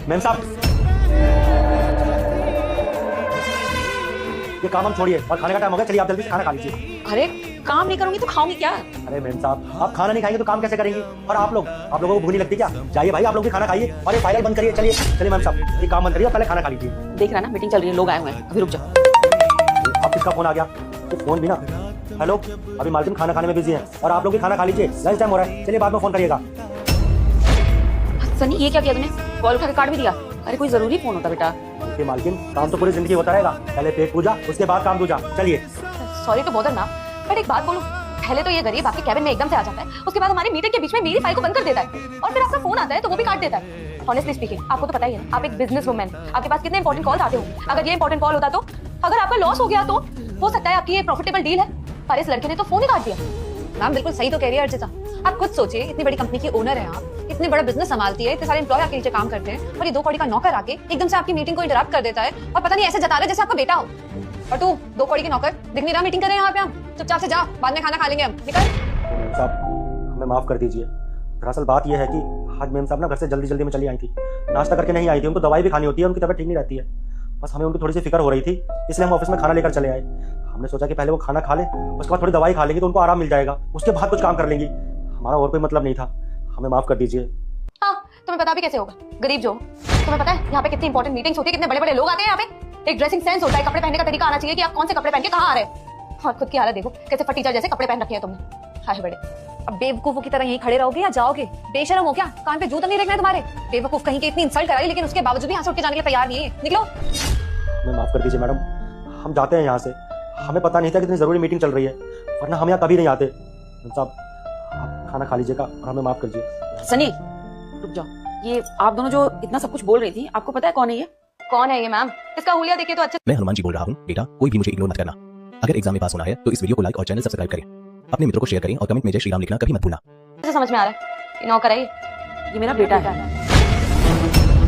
Ma'am साहब, ये काम हम छोड़िए और खाने का टाइम हो गया, चलिए आप जल्दी से खाना खा लीजिए। अरे काम नहीं करूंगी तो खाऊंगी क्या? अरे मैम साहब, आप खाना नहीं खाएंगे तो काम कैसे करेंगी? और आप लोगों को भूख नहीं लगती क्या? जाइए भाई, आप लोग भी खाना खाइए और ये फाइल बंद करिए। चलिए चलिए मैम साहब, ये काम बंद करिए और पहले खाना खा लीजिए। देख रहा ना, मीटिंग चल रही है, लोग आए हुए हैं, अभी रुक जाओ। अब किसका फोन आ गया? तो फोन भी ना। हेलो, अभी मालकिन खाना खाने में बिजी है और आप लोग भी खाना खा लीजिए, लंच टाइम हो रहा है। चलिए बाद में फोन करिएगा। सनी, ये क्या किया तूने? कॉल उठा के काट भी दिया। अरे कोई जरूरी फोन होता बेटा। देखिए मालकिन, काम तो पूरी जिंदगी होता रहेगा, पहले पेट पूजा उसके बाद काम दूजा। चलिए। सॉरी तो बॉदर ना, बट एक बात बोलूं, पहले तो ये गरीब आपके कैबिन में एकदम से आ जाता है, उसके बाद हमारी मीटिंग के बीच में मेरी फाइल को बंद कर देता है और फिर आपका फोन आता है तो वो भी काट देता है। ऑनेस्टली स्पीकिंग, आपको तो पता ही है, आप एक बिजनेस वुमेन, आपके पास कितने इंपॉर्टेंट कॉल्स आते होंगे। अगर ये इंपॉर्टेंट कॉल होता तो, अगर आपका लॉस हो गया तो हो सकता है आपकी ये प्रॉफिटेबल डील है, पर इस लड़के ने तो फोन ही काट दिया। मैम बिल्कुल सही तो कह रही है अर्चिता। आप खुद सोचिए, इतनी बड़ी कंपनी की ओनर है आप, इतने बड़ा बिजनेस संभालती है, इतने सारे एम्प्लॉय आपके नीचे काम करते हैं और ये 2 कौड़ी का नौकर आके एकदम से आपकी मीटिंग को इंटरप्ट कर देता है और पता नहीं ऐसे जता रहा है जैसे आपका बेटा हो। और तू 2 कौड़ी के नौकर, दिख नहीं रहा मीटिंग कर रहे हैं यहाँ पे हम? चुपचाप से जा, बाद में खाना खा लेंगे हम, निकल। मैम साहब, हमें माफ कर दीजिए। दरअसल बात यह है कि आज मैम साहब ना घर से जल्दी जल्दी में चली आई थी, नाश्ता करके नहीं आई थी। उनको दवाई भी खानी होती है, उनकी तबीयत ठीक नहीं रहती है। बस हमें उनकी थोड़ी सी फिक्र हो रही थी, इसलिए हम ऑफिस में खाना लेकर चले आए। हमने सोचा कि पहले वो खाना खा ले, उसके बाद थोड़ी दवाई खा लेंगी तो उनको आराम मिल जाएगा, उसके बाद कुछ काम कर लेंगी। हमारा और कोई मतलब नहीं था, हमें माफ कर दीजिए। हाँ, तुम्हें पता भी कैसे होगा, गरीब जो। तुम्हें पता है यहाँ पे कितनी इंपॉर्टेंट मीटिंग्स होती है, कितने बड़े बड़े लोग आते हैं यहाँ पे। एक ड्रेसिंग सेंस होता है, कपड़े पहनने का तरीका आना चाहिए कि आप कौन से कपड़े पहन के कहाँ आ रहे हैं। और खुद की हालत देखो, कैसे फटीचर जैसे कपड़े पहन रखे हैं तुमने। हाय बड़े, अब बेवकूफों की तरह यहीं खड़े रहोगे या जाओगे? बेशरम हो क्या? कान पे जूता नहीं रखना है तुम्हारे? बेवकूफ कहीं के, इतनी इंसल्ट कराई लेकिन उसके बावजूद भी यहाँ से उठ के जाने के लिए तैयार नहीं है। निकलो। हमें माफ कर दीजिए मैडम, हम जाते हैं यहाँ से। हमें पता नहीं था कितनी जरूरी मीटिंग चल रही है, वरना हम यहाँ कभी नहीं आते। मैम साहब, आप खाना खा लीजिएगा और हमें माफ कर दीजिए। सनी रुक जाओ, ये आप दोनों जो इतना सब कुछ बोल रही थी, आपको पता है कौन है ये? कौन है ये मैम? इसका हुलिया देखिए तो अच्छा। मैं हनुमान जी बोल रहा हूँ। बेटा, कोई भी मुझे इग्नोर मत करना। अगर एग्जाम में पास होना है तो इस वीडियो को लाइक और चैनल सब्सक्राइब करें, अपने मित्रों को शेयर करें और कमेंट में जय श्री राम लिखना कभी मत भूलना। समझ में आ रहा है, ये नौकर है, ये मेरा बेटा है।